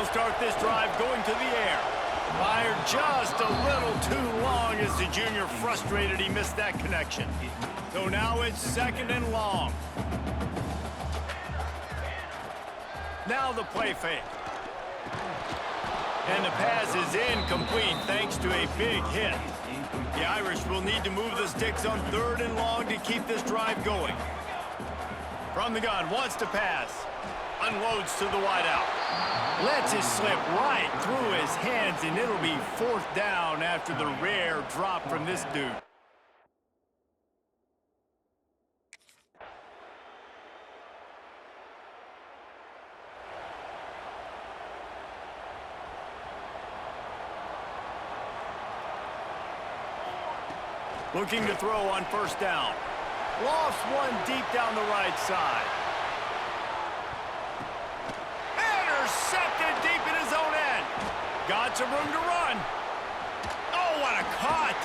They'll start this drive going to the air. Fired just a little too long as the junior frustrated he missed that connection. So now it's 2nd and long. Now the play fake. And the pass is incomplete thanks to a big hit. The Irish will need to move the sticks on 3rd and long to keep this drive going. From the gun, wants to pass. Unloads to the wideout. Lets it slip right through his hands, and it'll be 4th down after the rare drop from this dude. Looking to throw on 1st down. Lofts one deep down the right side. Intercepted deep in his own end. Got some room to run. Oh, what a cut.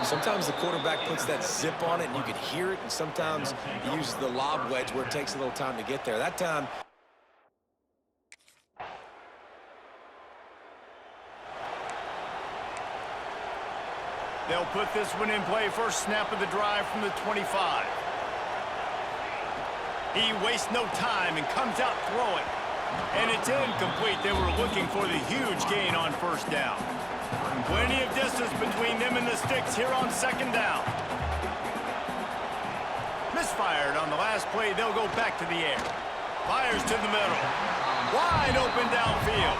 Sometimes the quarterback puts that zip on it and you can hear it, and sometimes he uses the lob wedge where it takes a little time to get there. That time, they'll put this one in play. First snap of the drive from the 25. He wastes no time and comes out throwing. And it's incomplete. They were looking for the huge gain on 1st down. Plenty of distance between them and the sticks here on 2nd down. Misfired on the last play. They'll go back to the air. Fires to the middle. Wide open downfield.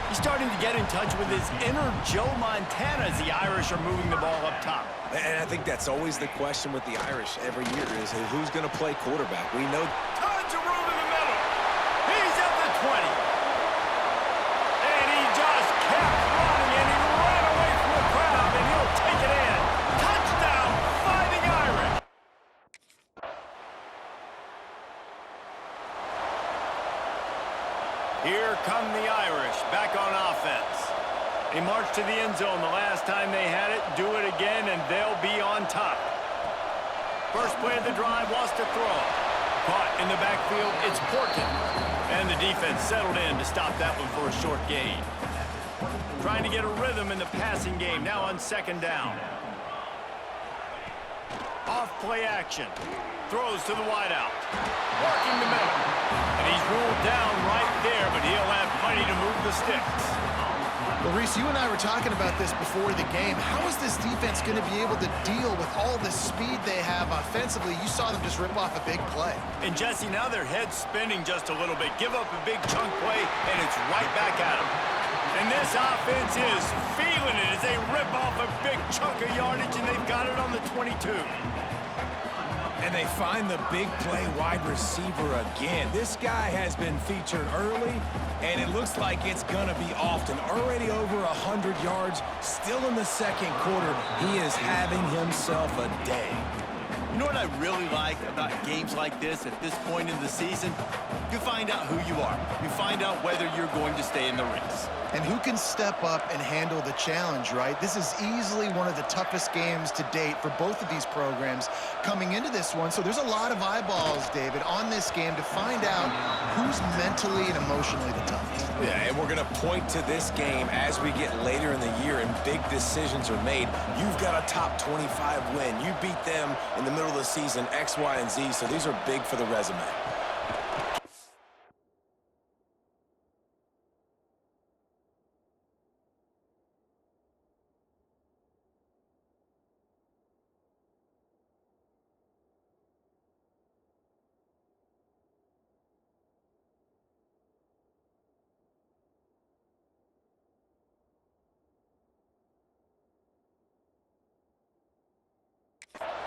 He's starting to get in touch with his inner Joe Montana as the Irish are moving the ball up top. and I think that's always the question with the Irish every year is who's going to play quarterback. We know tons of room in the middle. He's at the 20. And he just kept running, and he ran away from the crowd, and he'll take it in. Touchdown, Fighting Irish. Here come the Irish, back on offense. They marched to the end zone the last time they had it, do it again, and they'll be on top. First play of the drive, wants to throw. Caught in the backfield, it's Porkin. And the defense settled in to stop that one for a short gain. Trying to get a rhythm in the passing game, now on 2nd down. Off play action. Throws to the wideout. Working the middle. And he's ruled down right there, but he'll have plenty to move the sticks. Well, Reese, you and I were talking about this before the game. How is this defense going to be able to deal with all the speed they have offensively? You saw them just rip off a big play. And, Jesse, now their head's spinning just a little bit. Give up a big chunk play, and it's right back at them. And this offense is feeling it as they rip off a big chunk of yardage, and they've got it on the 22. And they find the big play wide receiver again. This guy has been featured early, and it looks like it's going to be often. Already over 100 yards, still in the 2nd quarter. He is having himself a day. You know what I really like about games like this at this point in the season? You find out who you are. You find out whether you're going to stay in the race. And who can step up and handle the challenge, right? This is easily one of the toughest games to date for both of these programs coming into this one. So there's a lot of eyeballs, David, on this game to find out who's mentally and emotionally the toughest. Yeah, and we're going to point to this game as we get later in the year and big decisions are made. You've got a top 25 win. You beat them in the middle of the season, X, Y, and Z, so these are big for the resume.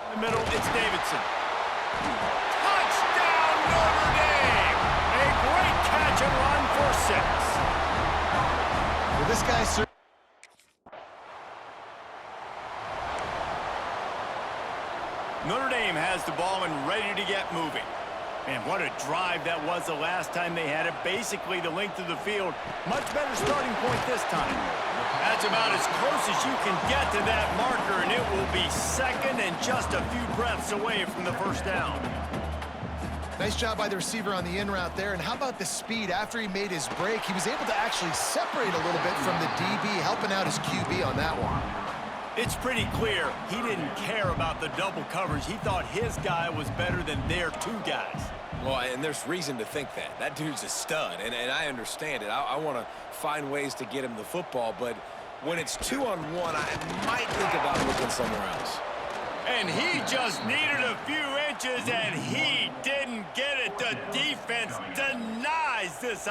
In the middle, it's Davidson. Touchdown, Notre Dame! A great catch and run for 6. Well, this guy's Notre Dame has the ball and ready to get moving. Man, what a drive that was the last time they had it. Basically the length of the field. Much better starting point this time. That's about as close as you can get to that marker, and it will be 2nd and just a few breaths away from the 1st down. Nice job by the receiver on the in route there. And how about the speed? After he made his break, he was able to actually separate a little bit from the DB, helping out his QB on that one. It's pretty clear he didn't care about the double coverage. He thought his guy was better than their two guys. Well, and there's reason to think that. That dude's a stud, and I understand it. I want to find ways to get him the football, but when it's 2-on-1, I might think about looking somewhere else. And he just needed a few inches, and he didn't get it. The defense denies this.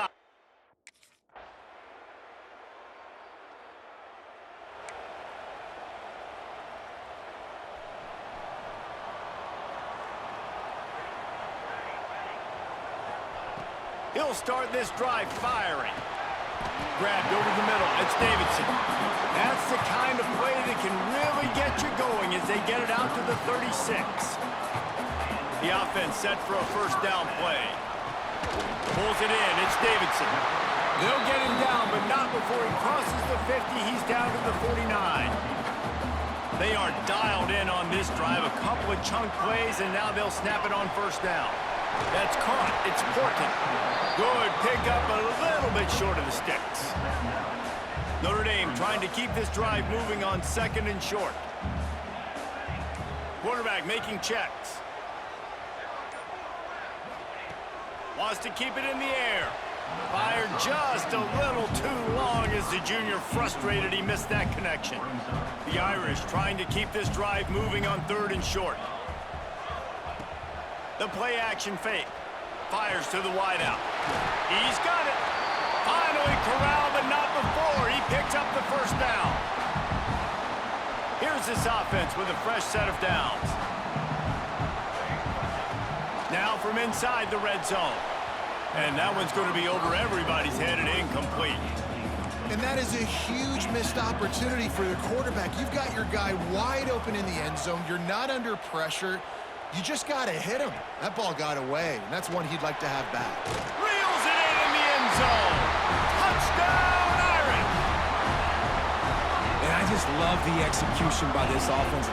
He'll start this drive firing. Grabbed over the middle. It's Davidson. That's the kind of play that can really get you going as they get it out to the 36. The offense set for a first down play. Pulls it in. It's Davidson. They'll get him down, but not before he crosses the 50. He's down to the 49. They are dialed in on this drive. A couple of chunk plays, and now they'll snap it on first down. That's caught. It's Porton. Good pickup, a little bit short of the sticks. Notre Dame trying to keep this drive moving on second and short. Quarterback making checks. Wants to keep it in the air. Fired just a little too long as the junior frustrated he missed that connection. The Irish trying to keep this drive moving on third and short. The play action fake. Fires to the wideout. He's got it. Finally corralled, but not before. He picks up the first down. Here's this offense with a fresh set of downs. Now from inside the red zone. And that one's going to be over everybody's head and incomplete. And that is a huge missed opportunity for the quarterback. You've got your guy wide open in the end zone. You're not under pressure. You just got to hit him. That ball got away, and that's one he'd like to have back. Reels it in the end zone. Touchdown, Irish! And I just love the execution by this offense.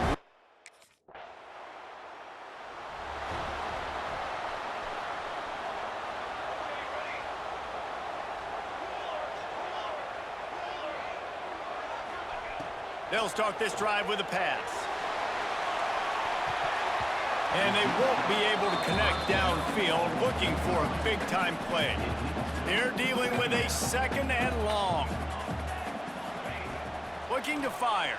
They'll start this drive with a pass. And they won't be able to connect downfield, looking for a big-time play. They're dealing with a second and long. Looking to fire.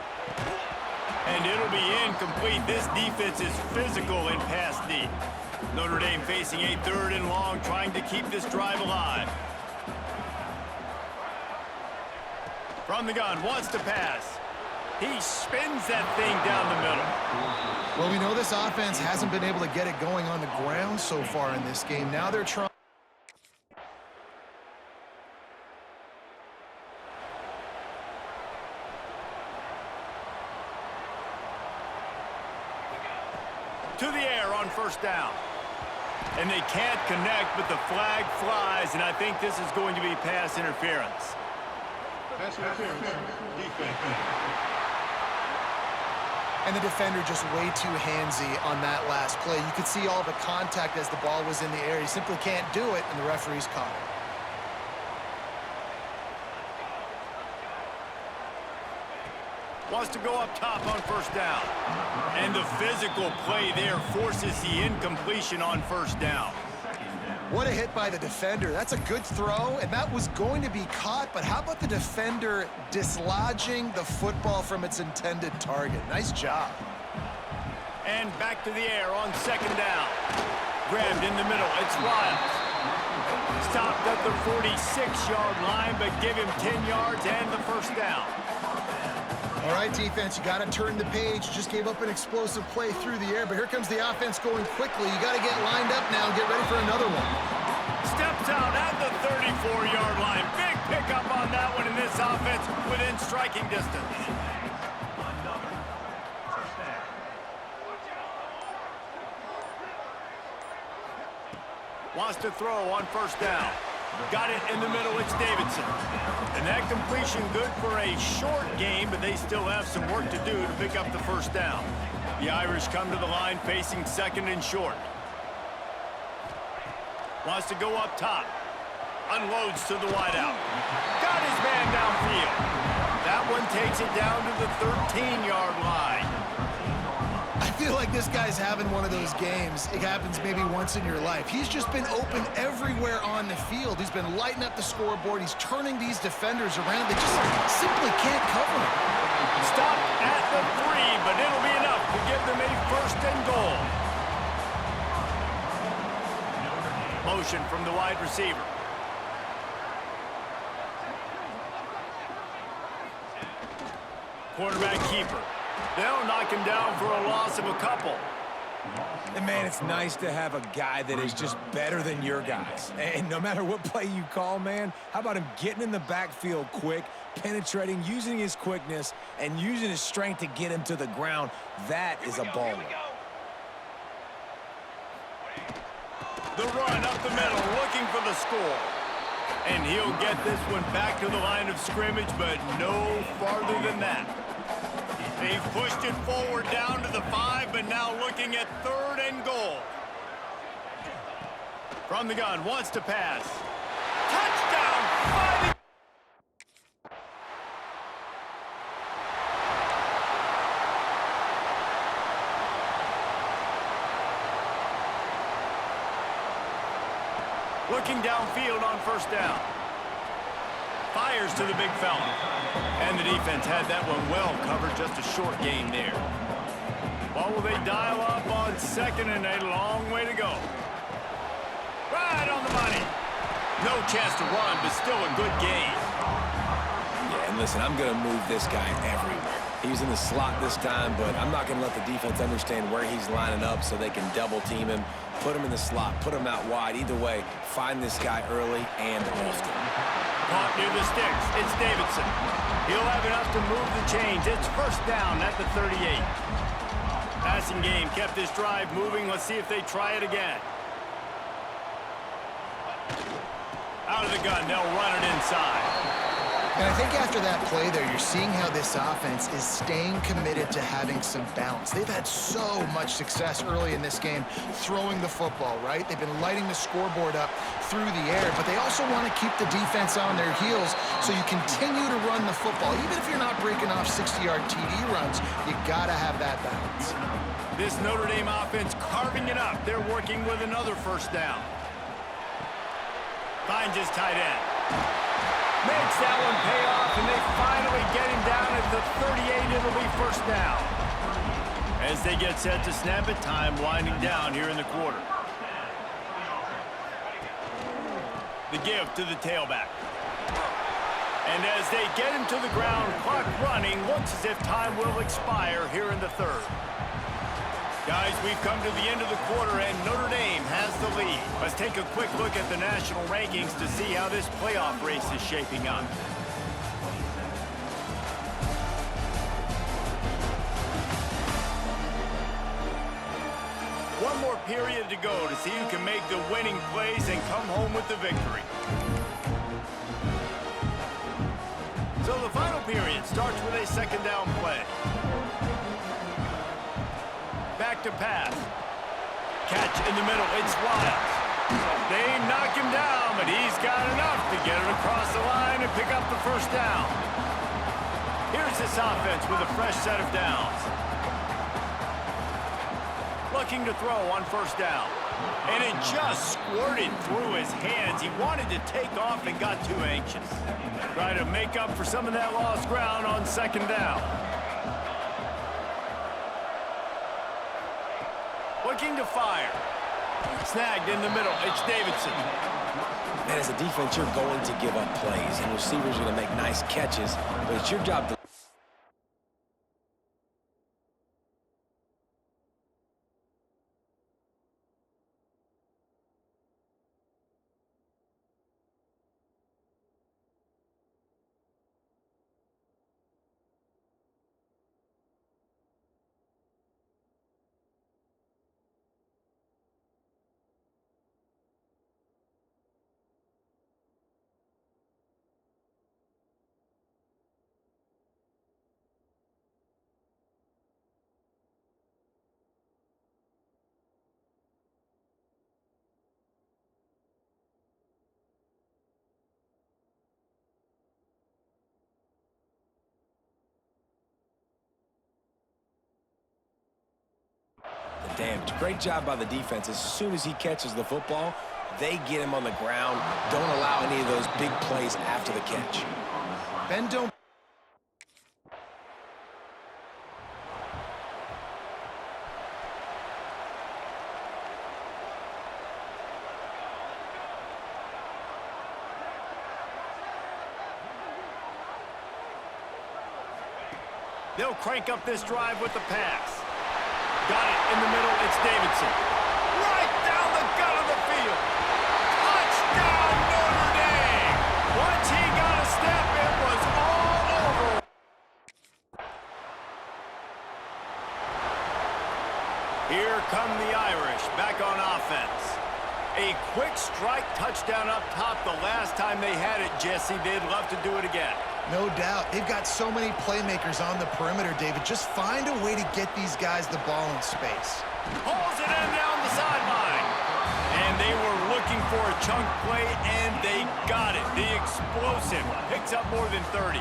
And it'll be incomplete. This defense is physical in pass deep. Notre Dame facing a third and long, trying to keep this drive alive. From the gun, wants to pass. He spins that thing down the middle. Well, we know this offense hasn't been able to get it going on the ground so far in this game. Now they're trying. To the air on first down. And they can't connect, but the flag flies, and I think this is going to be pass interference. Pass interference. Defense. And the defender just way too handsy on that last play. You could see all the contact as the ball was in the air. He simply can't do it, and the referee's caught it. Wants to go up top on first down. And the physical play there forces the incompletion on first down. What a hit by the defender. That's a good throw, and that was going to be caught, but how about the defender dislodging the football from its intended target? Nice job. And back to the air on second down. Grabbed in the middle. It's Wiles. Stopped at the 46-yard line, but give him 10 yards and the first down. All right, defense, you got to turn the page. Just gave up an explosive play through the air, but here comes the offense going quickly. You got to get lined up now and get ready for another one. Steps out at the 34-yard line. Big pickup on that one in this offense within striking distance. Wants to throw on first down. Got it in the middle, it's Davidson. And that completion good for a short game, but they still have some work to do to pick up the first down. The Irish come to the line facing second and short. Wants to go up top. Unloads to the wideout. Got his man downfield. That one takes it down to the 13-yard line. I feel like this guy's having one of those games. It happens maybe once in your life. He's just been open everywhere on the field. He's been lighting up the scoreboard. He's turning these defenders around. They just simply can't cover him. Stop at the 3, but it'll be enough to give them a first and goal. Motion from the wide receiver. Quarterback keeper. They'll knock him down for a loss of a couple. And, man, it's nice to have a guy that is just better than your guys. And no matter what play you call, man, how about him getting in the backfield quick, penetrating, using his quickness, and using his strength to get him to the ground? That is a baller. The run up the middle, looking for the score. And he'll get this one back to the line of scrimmage, but no farther than that. They've pushed it forward down to the 5, but now looking at 3rd and goal. From the gun, wants to pass. Touchdown! 5. Looking downfield on first down. Fires to the big fella. And the defense had that one well covered, just a short gain there. Well, will they dial up on 2nd and a long way to go? Right on the money. No chance to run, but still a good gain. Yeah, and listen, I'm going to move this guy everywhere. He's in the slot this time, but I'm not going to let the defense understand where he's lining up so they can double team him, put him in the slot, put him out wide. Either way, find this guy early and often. Caught near the sticks. It's Davidson. He'll have enough to move the chains. It's first down at the 38. Passing game kept this drive moving. Let's see if they try it again. Out of the gun, they'll run it inside. And I think after that play there, you're seeing how this offense is staying committed to having some balance. They've had so much success early in this game throwing the football, right? They've been lighting the scoreboard up through the air, but they also want to keep the defense on their heels, so you continue to run the football. Even if you're not breaking off 60-yard TD runs, you got to have that balance. This Notre Dame offense carving it up. They're working with another first down. Finds his tight end. Makes that one pay off, and they finally get him down at the 38. It'll be first down. As they get set to snap it, time winding down here in the quarter. The give to the tailback. And as they get him to the ground, clock running, looks as if time will expire here in the 3rd. Guys, we've come to the end of the quarter, and Notre Dame has the lead. Let's take a quick look at the national rankings to see how this playoff race is shaping up. One more period to go to see who can make the winning plays and come home with the victory. So the final period starts with a 2nd down play. Back to pass. Catch in the middle. It's Wiles. They knock him down, but he's got enough to get it across the line and pick up the first down. Here's this offense with a fresh set of downs. Looking to throw on first down. And it just squirted through his hands. He wanted to take off and got too anxious. Try to make up for some of that lost ground on 2nd down. Looking to fire. Snagged in the middle. It's Davidson. And as a defense, you're going to give up plays, and receivers are going to make nice catches, but it's your job to damage. Great job by the defense. As soon as he catches the football, they get him on the ground. Don't allow any of those big plays after the catch. Ben don't. They'll crank up this drive with the pass. Got it in the middle. It's Davidson. Right down the gut of the field. Touchdown, Notre Dame. Once he got a step, it was all over. Here come the Irish back on offense. A quick strike touchdown up top the last time they had it, Jesse. They'd love to do it again. No doubt. They've got so many playmakers on the perimeter, David. Just find a way to get these guys the ball in space. Pulls it in down the sideline. And they were looking for a chunk play, and they got it. The explosive picks up more than 30.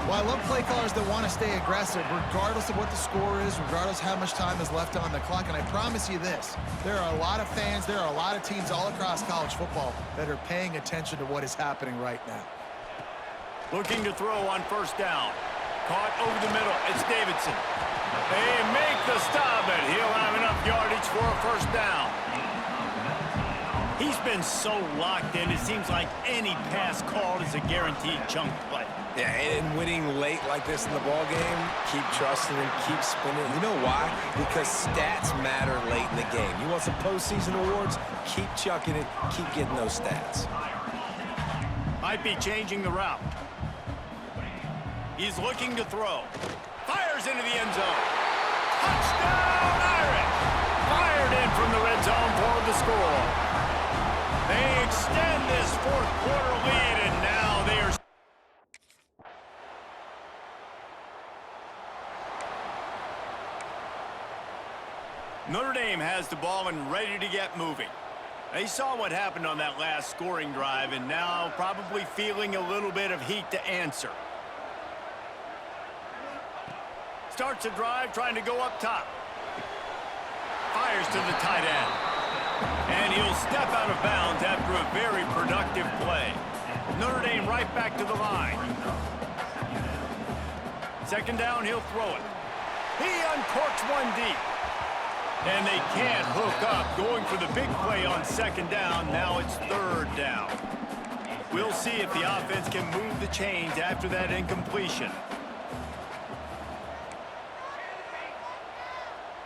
Well, I love play callers that want to stay aggressive, regardless of what the score is, regardless how much time is left on the clock. And I promise you this, there are a lot of fans, there are a lot of teams all across college football that are paying attention to what is happening right now. Looking to throw on first down. Caught over the middle. It's Davidson. They make the stop, and he'll have enough yardage for a first down. He's been so locked in, it seems like any pass called is a guaranteed chunk play. Yeah, and winning late like this in the ball game, keep trusting him, keep spinning. You know why? Because stats matter late in the game. You want some postseason awards? Keep chucking it, keep getting those stats. Might be changing the route. He's looking to throw. Fires into the end zone. Touchdown, Irish! Fired in from the red zone for the score. They extend this fourth quarter lead, and now they are... Notre Dame has the ball and ready to get moving. They saw what happened on that last scoring drive, and now probably feeling a little bit of heat to answer. Starts a drive, trying to go up top. Fires to the tight end. And he'll step out of bounds after a very productive play. Notre Dame right back to the line. Second down, he'll throw it. He uncorks one deep. And they can't hook up, going for the big play on second down. Now it's third down. We'll see if the offense can move the chains after that incompletion.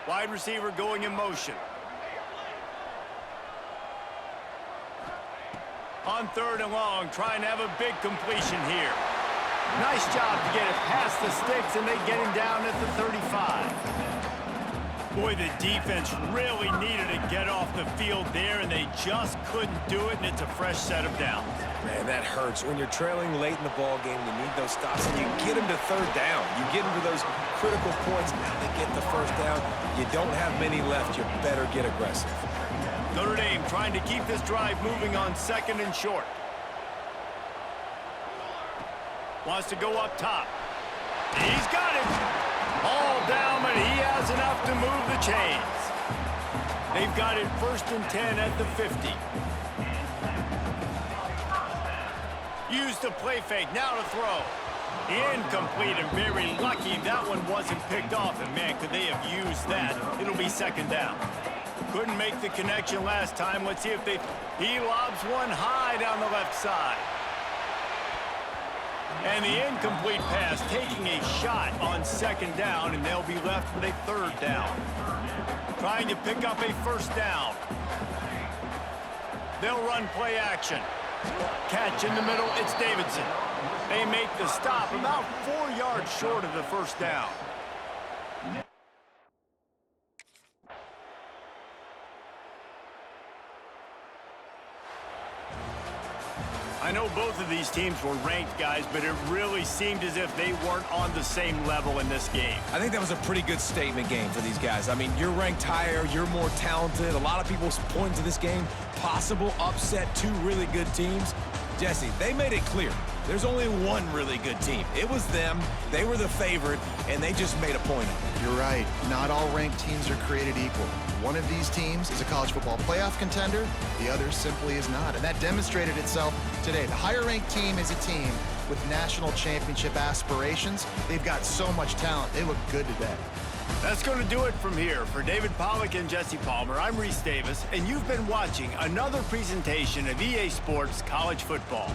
Wide receiver going in motion. On third and long, trying to have a big completion here. Nice job to get it past the sticks, and they get him down at the 35. Boy, the defense really needed to get off the field there, and they just couldn't do it, and it's a fresh set of downs. Man, that hurts. When you're trailing late in the ball game, you need those stops, and you get them to third down. You get them to those critical points. Now they get the first down. You don't have many left. You better get aggressive. Notre Dame trying to keep this drive moving on second and short. Wants to go up top. He's got it. All down, but he has enough to move the chains. They've got it first and 10 at the 50. Used the play fake, now to throw. Incomplete, and very lucky that one wasn't picked off. And man, could they have used that? It'll be second down. Couldn't make the connection last time. Let's see if they... He lobs one high down the left side. And the incomplete pass taking a shot on second down, and they'll be left with a third down. Trying to pick up a first down. They'll run play action. Catch in the middle, it's Davidson. They make the stop about 4 yards short of the first down. I know both of these teams were ranked, guys, but it really seemed as if they weren't on the same level in this game. I think that was a pretty good statement game for these guys. I mean, you're ranked higher, you're more talented. A lot of people point to this game, possible upset, two really good teams. Jesse, they made it clear. There's only one really good team. It was them. They were the favorite, and they just made a point of it. You're right. Not all ranked teams are created equal. One of these teams is a college football playoff contender. The other simply is not. And that demonstrated itself today. The higher-ranked team is a team with national championship aspirations. They've got so much talent. They look good today. That's going to do it from here. For David Pollack and Jesse Palmer, I'm Reese Davis, and you've been watching another presentation of EA Sports College Football.